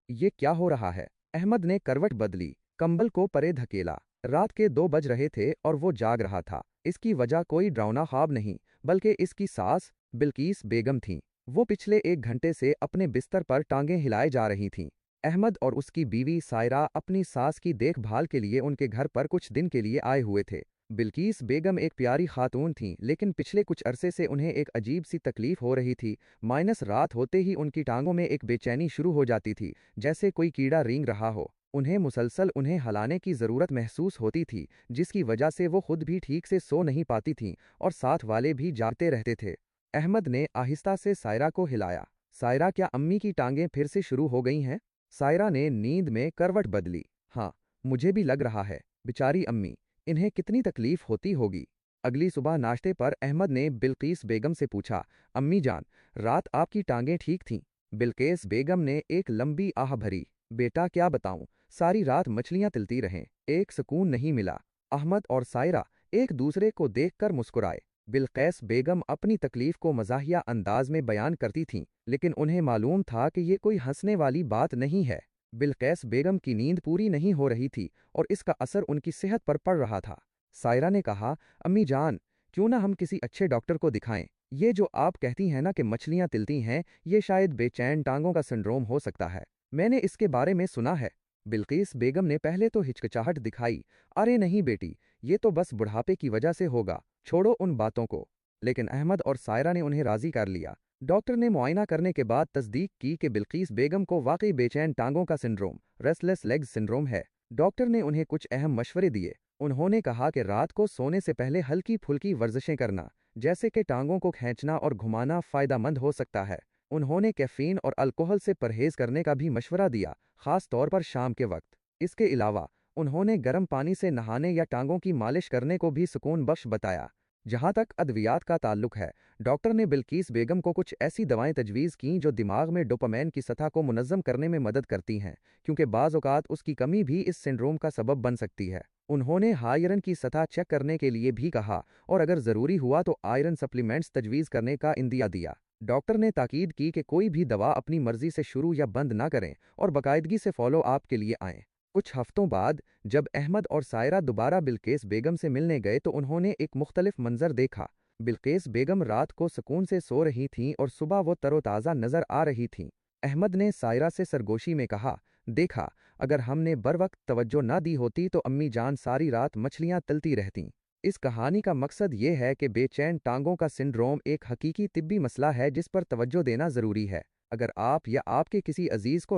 ये क्या हो रहा है? अहमद ने करवट बदली, कंबल को परे धकेला। रात के 2 बज रहे थे और वो जाग रहा था। इसकी वजह कोई डरावना ख्वाब नहीं, बल्कि इसकी सास बिल्किस बेगम थी। वो पिछले 1 घंटे से अपने बिस्तर पर टांगें हिलाए जा रही थीं। अहमद और उसकी बीवी सायरा अपनी सास की देखभाल के लिए उनके घर पर कुछ दिन के लिए आए हुए थे। बिल्किस बेगम एक प्यारी खातून थीं, लेकिन पिछले कुछ अरसे से उन्हें एक अजीब सी तकलीफ हो रही थी। माइनस रात होते ही उनकी टांगों में एक बेचैनी शुरू हो जाती थी, जैसे कोई कीड़ा रेंग रहा हो। उन्हें मुसलसल उन्हें हलाने की ज़रूरत महसूस होती थी, जिसकी वजह से वो खुद भी ठीक से सो नहीं पाती थीं और साथ वाले भी जागते रहते थे। अहमद ने आहिस्ता से सायरा को हिलाया। सायरा, क्या अम्मी की टांगें फिर से शुरू हो गई हैं? सायरा ने नींद में करवट बदली। हाँ, मुझे भी लग रहा है। बेचारी अम्मी, इन्हें कितनी तकलीफ होती होगी। अगली सुबह नाश्ते पर अहमद ने बिल्किस बेगम से पूछा, अम्मी जान, रात आपकी टांगें ठीक थीं? बिल्किस बेगम ने एक लंबी आह भरी। बेटा क्या बताऊं, सारी रात मछलियां तिलती रहें, एक सुकून नहीं मिला। अहमद और सायरा एक दूसरे को देखकर मुस्कुराए। बिल्किस बेगम अपनी तकलीफ को मज़ाहिया अंदाज में बयान करती थीं, लेकिन उन्हें मालूम था कि ये कोई हंसने वाली बात नहीं है। बिल्किस बेगम की नींद पूरी नहीं हो रही थी और इसका असर उनकी सेहत पर पड़ रहा था। सायरा ने कहा, अम्मी जान, क्यों ना हम किसी अच्छे डॉक्टर को दिखाएं। ये जो आप कहती हैं ना कि मछलियां तिलती हैं, ये शायद बेचैन टांगों का सिंड्रोम हो सकता है। मैंने इसके बारे में सुना है। बिल्किस बेगम ने पहले तो हिचकिचाहट दिखाई। अरे नहीं बेटी, ये तो बस बुढ़ापे की वजह से होगा, छोड़ो उन बातों को। लेकिन अहमद और सायरा ने उन्हें राजी कर लिया। डॉक्टर ने मुआयना करने के बाद तस्दीक की कि बिल्किस बेगम को वाकई बेचैन टांगों का सिंड्रोम, रेस्टलेस लेग्स सिंड्रोम है। डॉक्टर ने उन्हें कुछ अहम मशवरे दिए। उन्होंने कहा कि रात को सोने से पहले हल्की फुल्की वर्जिशें करना, जैसे कि टांगों को खींचना और घुमाना, फ़ायदेमंद हो सकता है। उन्होंने कैफ़ीन और अल्कोहल से परहेज करने का भी मशवरा दिया, ख़ास तौर पर शाम के वक्त। इसके अलावा उन्होंने गर्म पानी से नहाने या टांगों की मालिश करने को भी सुकून बख्श बताया। जहाँ तक अद्वियात का ताल्लुक है, डॉक्टर ने बिल्किस बेगम को कुछ ऐसी दवाएं तजवीज़ कीं जो दिमाग में डोपामाइन की सतह को मुनज़्ज़म करने में मदद करती हैं, क्योंकि बाज़ औक़ात उसकी कमी भी इस सिंड्रोम का सबब बन सकती है। उन्होंने आयरन की सतह चेक करने के लिए भी कहा और अगर ज़रूरी हुआ तो आयरन सप्लीमेंट्स तजवीज़ करने का इंदिया दिया। डॉक्टर ने ताकीद की कि कोई भी दवा अपनी मर्जी से शुरू या बंद ना करें और बाकायदगी से फॉलो अप के लिए आएँ। कुछ हफ्तों बाद जब अहमद और सायरा दोबारा बिल्किस बेगम से मिलने गए तो उन्होंने एक मुख्तलिफ मंजर देखा। बिल्किस बेगम रात को सुकून से सो रही थीं और सुबह वो तरोताज़ा नजर आ रही थीं। अहमद ने सायरा से सरगोशी में कहा, देखा, अगर हमने बर वक्त तवज्जो ना दी होती तो अम्मी जान सारी रात मछलियां तलती रहतीं। इस कहानी का मकसद ये है कि बेचैन टांगों का सिंड्रोम एक हकीकी तिब्बी मसला है जिस पर तवज्जो देना ज़रूरी है। अगर आप या आपके किसी अजीज़ को